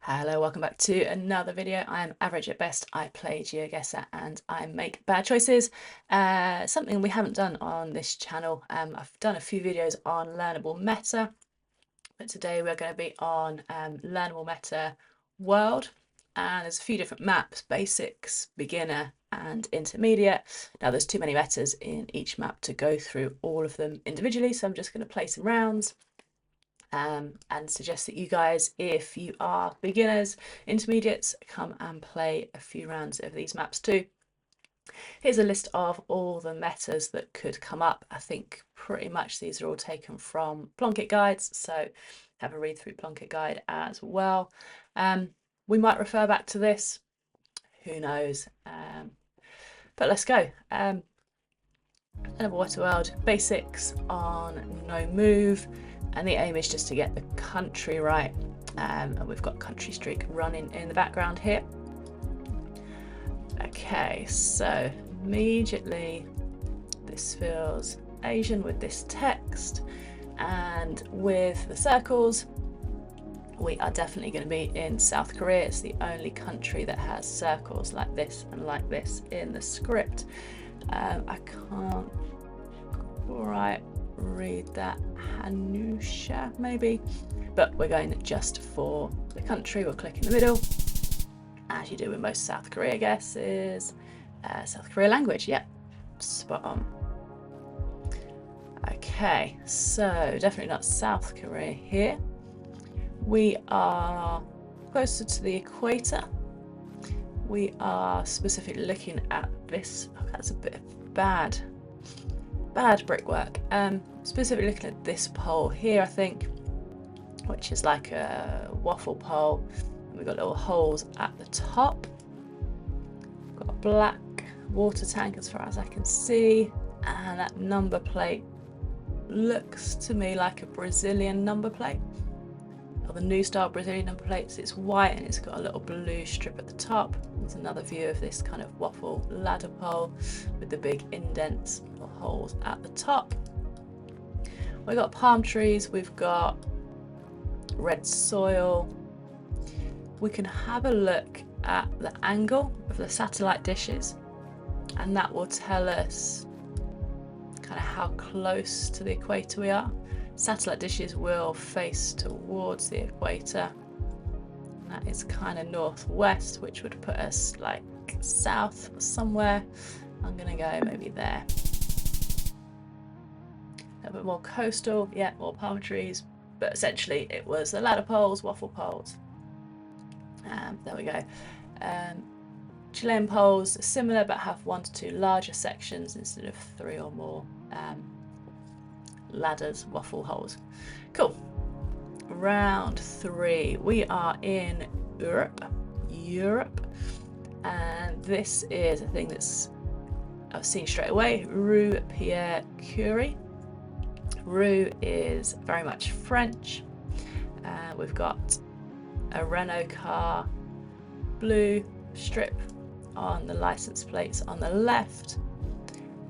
Hello, welcome back to another video. I am average at best. I play Geoguessr and I make bad choices. Something we haven't done on this channel. I've done a few videos on Learnable Meta, but today we're going to be on Learnable Meta World. And there's a few different maps: basics, beginner, and intermediate. Now there's too many metas in each map to go through all of them individually, so I'm just going to play some rounds. And suggest that you guys, if you are beginners, intermediates, come and play a few rounds of these maps too. Here's a list of all the metas that could come up. I think pretty much these are all taken from Plunkett guides, so have a read through Plunkett guide as well. We might refer back to this, who knows, but let's go. Learnable World basics on no move, and the aim is just to get the country right, and we've got country streak running in the background here. Okay, so immediately this feels Asian with this text, and with the circles we are definitely going to be in South Korea. It's the only country that has circles like this and like this in the script. I can't quite read that. Hanusha maybe, but we're going just for the country. We'll click in the middle, as you do with most South Korea guesses. South Korea language, yep, spot on. Okay, so definitely not South Korea here. We are closer to the equator. We are specifically looking at this. Oh, that's a bit of bad brickwork. Specifically looking at this pole here, I think, which is like a waffle pole. And we've got little holes at the top. Got a black water tank as far as I can see, and that number plate looks to me like a Brazilian number plate, or the new style Brazilian number plates. It's white and it's got a little blue strip at the top. There's another view of this kind of waffle ladder pole with the big indents or holes at the top. We've got palm trees, we've got red soil. We can have a look at the angle of the satellite dishes, and that will tell us kind of how close to the equator we are. Satellite dishes will face towards the equator. That is kind of northwest, which would put us like south somewhere. I'm gonna go maybe there. A bit more coastal, yeah, more palm trees, but essentially it was the ladder poles, waffle poles. There we go. Chilean poles, similar, but have 1 to 2 larger sections instead of 3 or more ladders, waffle holes. Cool. Round 3, we are in Europe, and this is a thing that's I've seen straight away. Rue Pierre Curie. Rue is very much French. We've got a Renault car, blue strip on the license plates on the left.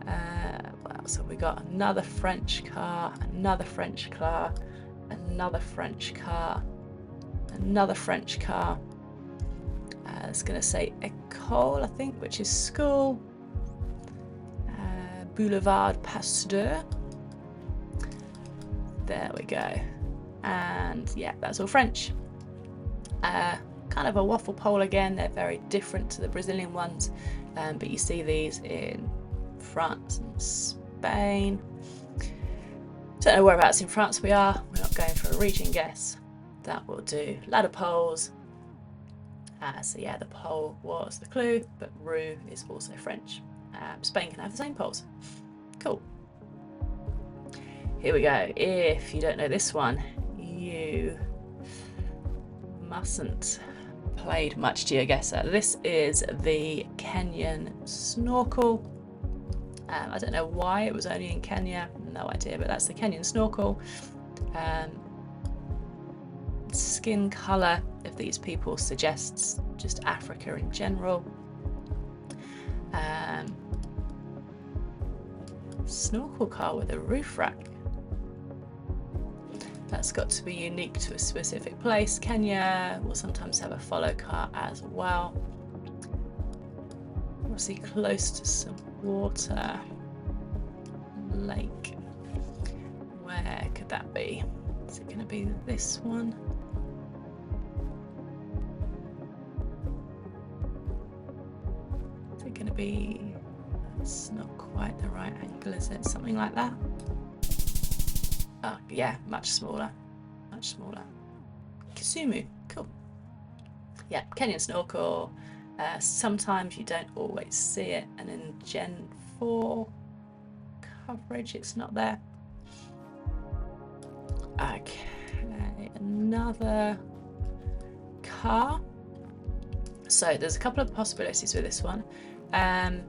Well, so we got another French car, another French car, another French car, another French car. It's going to say école, I think, which is school. Boulevard Pasteur. There we go. And yeah, that's all French. Kind of a waffle pole again. They're very different to the Brazilian ones, but you see these in France and Spain. Don't know whereabouts in France we are. We're not going for a region guess. That will do. Ladder poles. So yeah, the pole was the clue, but Rue is also French. Spain can have the same poles. Cool. Here we go. If you don't know this one, you mustn't played much Geoguessr. This is the Kenyan snorkel. I don't know why it was only in Kenya, no idea, but that's the Kenyan snorkel. Skin colour of these people suggests just Africa in general. Snorkel car with a roof rack. That's got to be unique to a specific place. Kenya will sometimes have a follow car as well. Obviously close to some water. Lake. Where could that be? Is it going to be this one? Is it going to be... It's not quite the right angle, is it? Something like that? Oh, yeah, much smaller. Much smaller. Kisumu, cool. Yeah, Kenyan snorkel. Sometimes you don't always see it, and in Gen 4 coverage, it's not there. Okay, another car. So there's a couple of possibilities with this one. I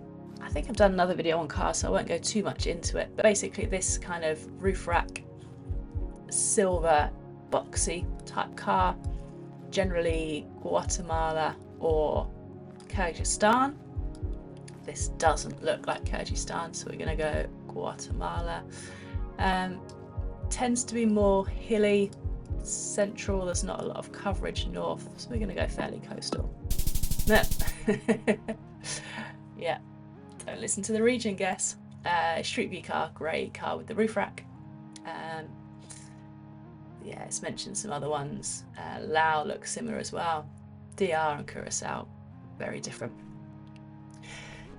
think I've done another video on cars, so I won't go too much into it. But basically, this kind of roof rack, silver, boxy type car, generally Guatemala or Kyrgyzstan. This doesn't look like Kyrgyzstan, so we're going to go Guatemala. Tends to be more hilly, central. There's not a lot of coverage north, so we're going to go fairly coastal. No. Yeah, don't listen to the region guess. Street view car, grey car with the roof rack. Yeah, it's mentioned some other ones. Lao looks similar as well. DR and Curacao, very different.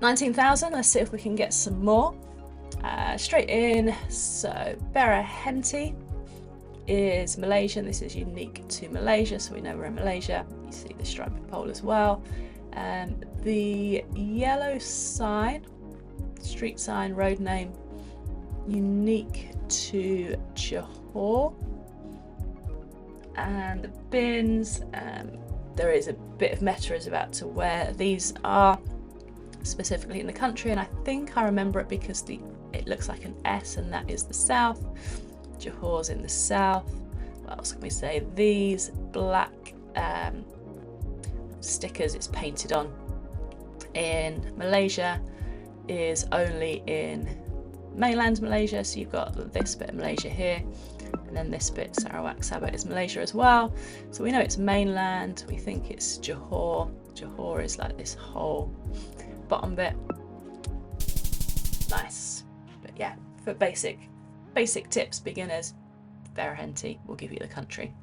19,000, let's see if we can get some more. Straight in, so Berahenti is Malaysian. This is unique to Malaysia, so we know we're in Malaysia. You see the striped pole as well. The yellow sign, street sign, road name, unique to Johor. And the bins, there is a bit of meta is about to where these are specifically in the country, and I think I remember it because it looks like an S, and that is the south. Johor's in the south. What else can we say? These black stickers it's painted on in Malaysia is only in mainland Malaysia, so you've got this bit of Malaysia here, and then this bit, Sarawak Sabah, is Malaysia as well. So we know it's mainland, we think it's Johor. Johor is like this whole bottom bit. Nice. But yeah, for basic tips, beginners, Berahenti will give you the country.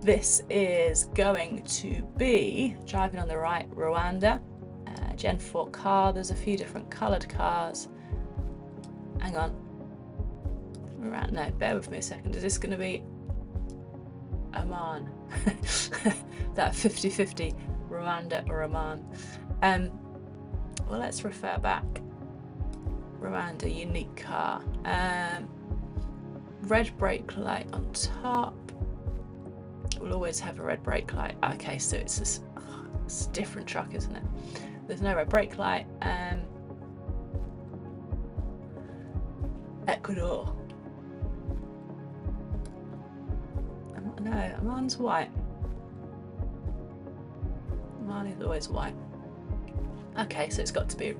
This is going to be, driving on the right, Rwanda. Gen 4 car, there's a few different coloured cars. Hang on. No, bear with me a second. Is this going to be Oman? That 50-50, Rwanda or Oman. Well, let's refer back. Rwanda, unique car. Red brake light on top. We'll always have a red brake light. Okay, so it's a different truck, isn't it? There's no red brake light. Ecuador. No, Oman's white. Oman is always white. Okay, so it's got to be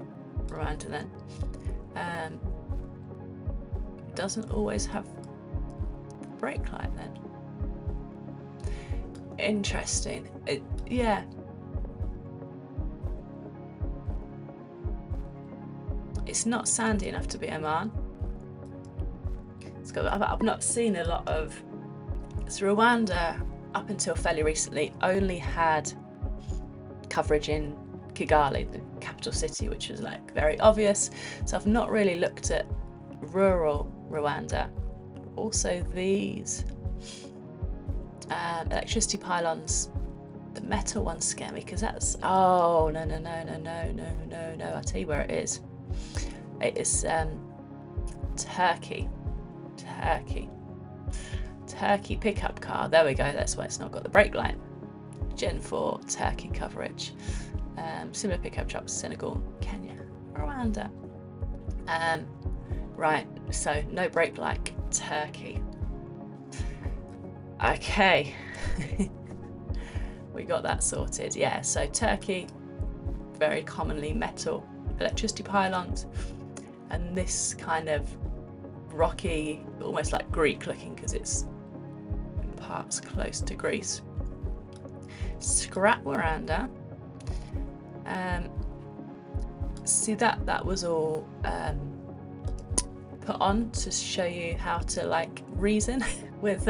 Rwanda then. Doesn't always have brake light then. Interesting. Yeah. It's not sandy enough to be Oman. I've not seen a lot of. So Rwanda, up until fairly recently, only had coverage in Kigali, the capital city, which was like very obvious. So I've not really looked at rural Rwanda. Also these electricity pylons, the metal ones scare me because that's, oh no, I'll tell you where it is. It is Turkey pickup car. There we go, that's why it's not got the brake light. Gen 4 Turkey coverage. Similar pickup trucks, Senegal, Kenya, Rwanda. Right, so no brake light, Turkey. Okay. We got that sorted. Yeah, so Turkey, very commonly metal electricity pylons, and this kind of rocky, almost like Greek looking because it's in parts close to Greece. Scrapwaranda. See that was all put on to show you how to like reason with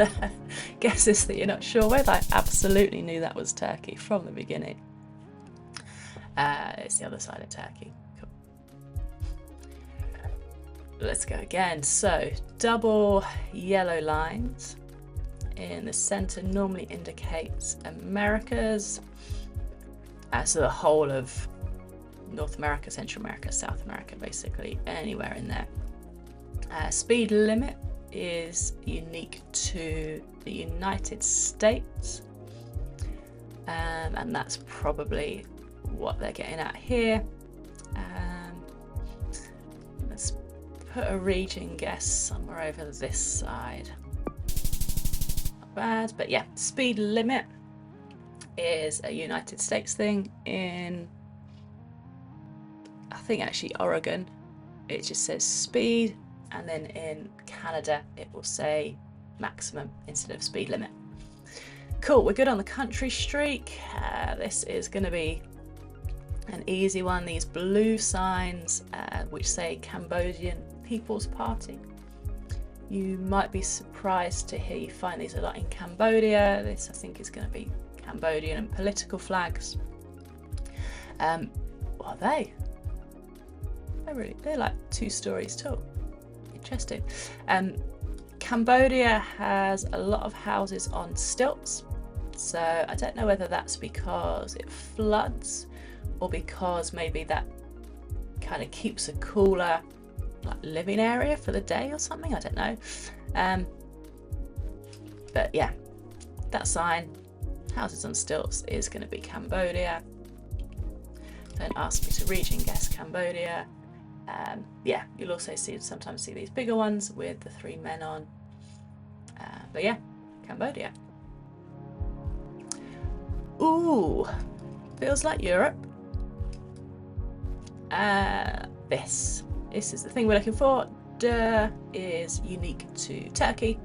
guesses that you're not sure with. I absolutely knew that was Turkey from the beginning. It's the other side of Turkey. Cool. Let's go again. So double yellow lines in the center normally indicates Americas, so the whole of North America, Central America, South America, basically anywhere in there. Speed limit is unique to the United States, and that's probably what they're getting at here. Let's put a region guess somewhere over this side. Not bad, but yeah, speed limit is a United States thing. In, I think actually Oregon, it just says speed, and then in Canada it will say maximum instead of speed limit. Cool, we're good on the country streak. This is going to be an easy one. These blue signs which say Cambodian People's Party. You might be surprised to hear you find these a lot in Cambodia. This I think is going to be Cambodian and political flags. What are they? They're like 2 stories tall. Interesting. Cambodia has a lot of houses on stilts, so I don't know whether that's because it floods or because maybe that kind of keeps a cooler like living area for the day or something. I don't know. But yeah, that sign, houses on stilts, is going to be Cambodia. Don't ask me to region guess Cambodia. Yeah, you'll also sometimes see these bigger ones with the 3 men on. But yeah, Cambodia. Ooh, feels like Europe. This is the thing we're looking for. Is unique to Turkey.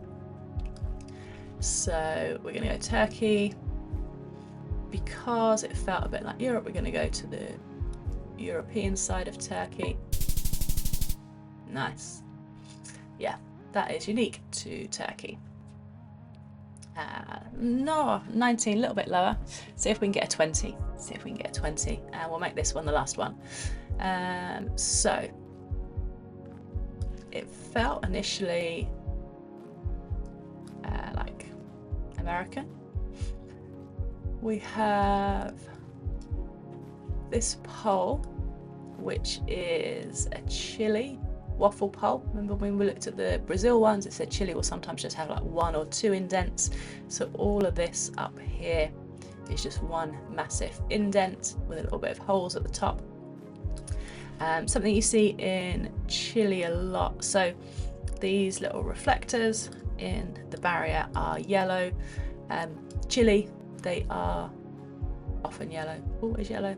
So we're going to go Turkey. Because it felt a bit like Europe, we're going to go to the European side of Turkey. Nice. Yeah, that is unique to Turkey. No, 19, a little bit lower. See if we can get a 20. See if we can get a 20. And we'll make this one the last one. So, it felt initially like American. We have this pole, which is a Chile waffle pole. Remember when we looked at the Brazil ones, it said Chile will sometimes just have like 1 or 2 indents. So all of this up here is just one massive indent with a little bit of holes at the top. Something you see in Chile a lot. So these little reflectors in the barrier are yellow. Chile, they are often yellow, always yellow.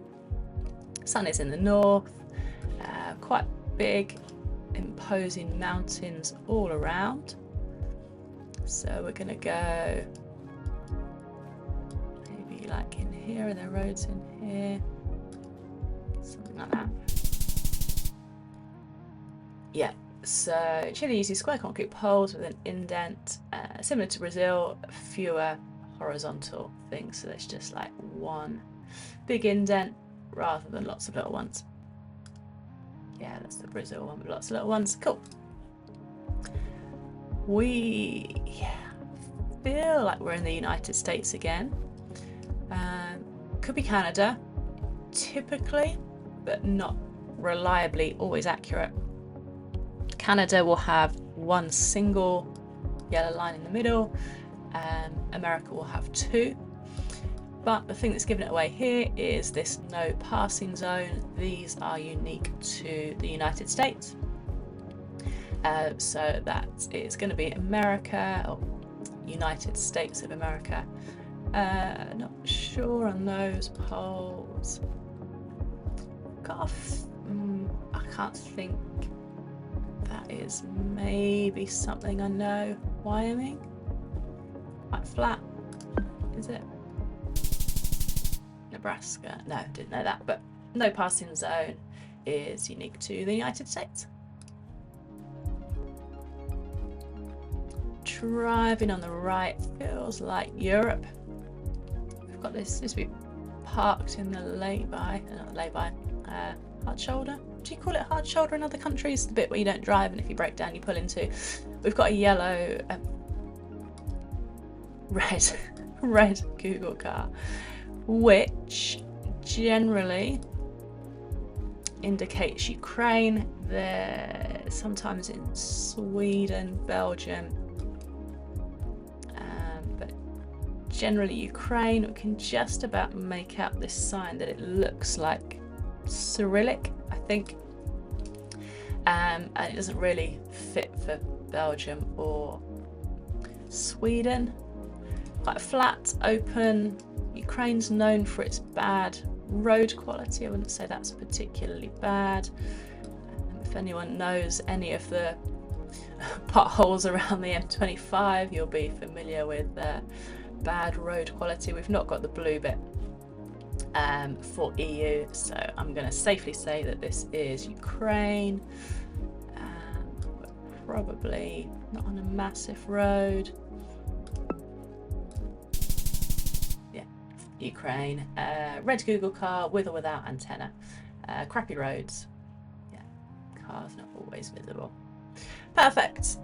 Sun is in the north, quite big, imposing mountains all around. So we're going to go maybe like in here, and there are roads in here, something like that. Yeah, so Chile uses square concrete poles with an indent, similar to Brazil, fewer horizontal things, so there's just like one big indent rather than lots of little ones. Yeah, that's the Brazil one with lots of little ones. Cool. We feel like we're in the United States again. Could be Canada, typically, but not reliably always accurate. Canada will have one single yellow line in the middle. America will have 2. But the thing that's given it away here is this no passing zone. These are unique to the United States. So that is going to be America, or United States of America. Not sure on those poles. I can't think. That is maybe something I know. Wyoming? Quite flat, is it? Nebraska? No, didn't know that, but no passing zone is unique to the United States. Driving on the right feels like Europe. We've got this to be parked in the lay-by, not lay-by, hard shoulder. Do you call it hard shoulder in other countries? The bit where you don't drive and if you break down you pull into. We've got a yellow, red Google car, which generally indicates Ukraine. They're sometimes in Sweden, Belgium, but generally Ukraine. We can just about make out this sign that it looks like Cyrillic, I think, and it doesn't really fit for Belgium or Sweden. Quite flat, open. Ukraine's known for its bad road quality. I wouldn't say that's particularly bad. If anyone knows any of the potholes around the M25, you'll be familiar with bad road quality. We've not got the blue bit for EU, so I'm going to safely say that this is Ukraine. Probably not on a massive road. Yeah, Ukraine. Red Google car with or without antenna. Crappy roads. Yeah, cars not always visible. Perfect.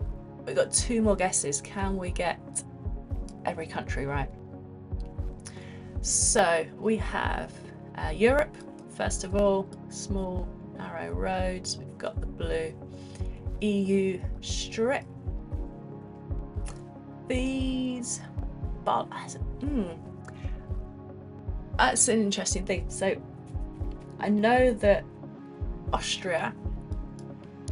We've got 2 more guesses. Can we get every country right? So we have Europe, first of all, small narrow roads. We've got the blue EU strip. These, that's an interesting thing. So I know that Austria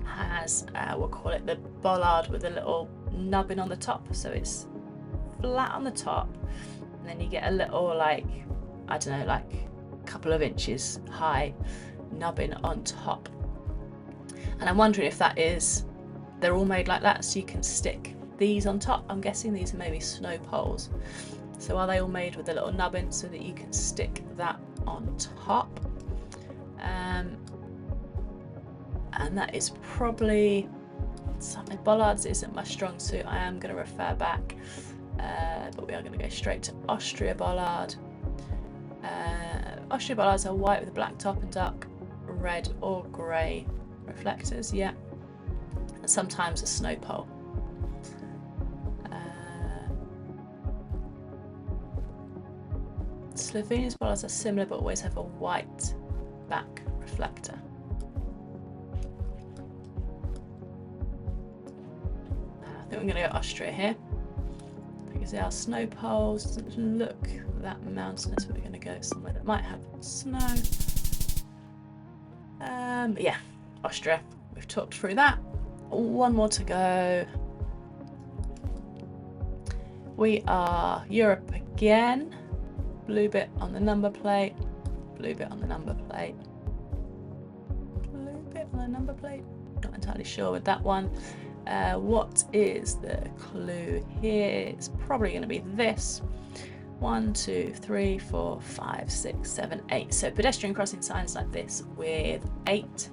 has, we'll call it the bollard with a little nubbin on the top. So it's flat on the top, and then you get a little, like, I don't know, like a couple of inches high nubbin on top. And I'm wondering if that is, they're all made like that so you can stick these on top. I'm guessing these are maybe snow poles. So are they all made with a little nubbin so that you can stick that on top? And that is probably something. Bollards isn't my strong suit. I am going to refer back, but we are going to go straight to Austria bollard. Austria bollards are white with a black top and dark red or grey reflectors, yeah, and sometimes a snow pole. Slovenia's bollards are similar but always have a white back reflector. I think we're going to go Austria here because they are snow poles. Doesn't look that mountainous, but we're going to go somewhere that might have snow. Yeah, Austria. We've talked through that. One more to go. We are Europe again. Blue bit on the number plate. Blue bit on the number plate. Blue bit on the number plate. Not entirely sure with that one. What is the clue here? It's probably going to be this. 1, 2, 3, 4, 5, 6, 7, 8. So pedestrian crossing signs like this with 8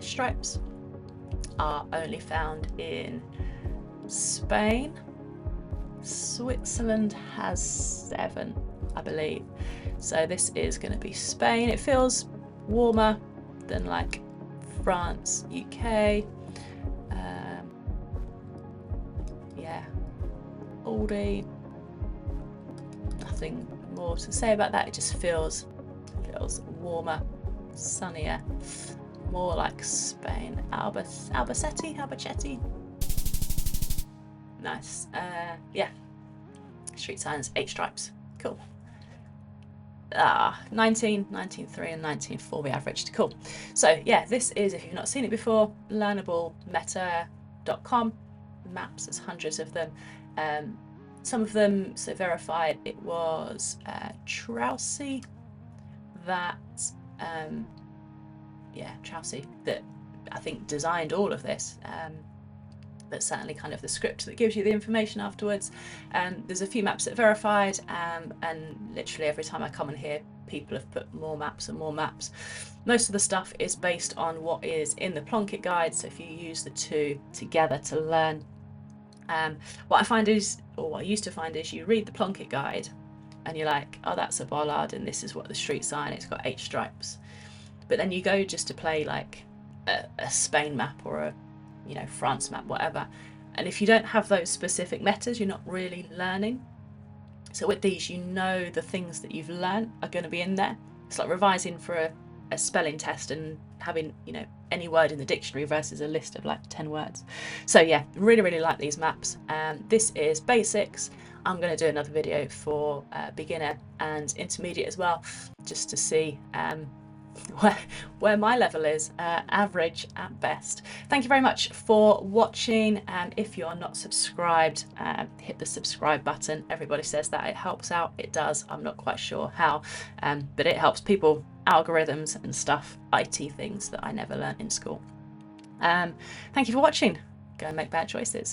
stripes are only found in Spain. Switzerland has 7, I believe. So this is going to be Spain. It feels warmer than like France, UK. Yeah, Aldi. Nothing more to say about that. It just feels warmer, sunnier, more like Spain. Albacete. Nice. Yeah. Street signs, 8 stripes. Cool. 19, 19.3 and 19.4 we averaged. Cool. So yeah, this is, if you've not seen it before, Learnable meta.com. Maps, there's hundreds of them. Some of them, so verified, it was Trousey that, Trousey that I think, designed all of this. But certainly kind of the script that gives you the information afterwards. There's a few maps that are verified, and literally every time I come in here, people have put more maps and more maps. Most of the stuff is based on what is in the Plunkett guide, so if you use the two together to learn, what I find is, or what I used to find is, you read the Plunkett guide and you're like, oh, that's a bollard and this is what the streets are and it's got 8 stripes. But then you go just to play like a Spain map or a France map, whatever, and if you don't have those specific metas, you're not really learning. So with these, you know the things that you've learned are going to be in there. It's like revising for a spelling test and having any word in the dictionary versus a list of like 10 words. So yeah, really like these maps. This is basics. I'm going to do another video for beginner and intermediate as well, just to see where my level is, average at best. Thank you very much for watching. If you're not subscribed, hit the subscribe button. Everybody says that it helps out. It does. I'm not quite sure how, but it helps people, algorithms and stuff, IT things that I never learnt in school. Thank you for watching. Go and make bad choices.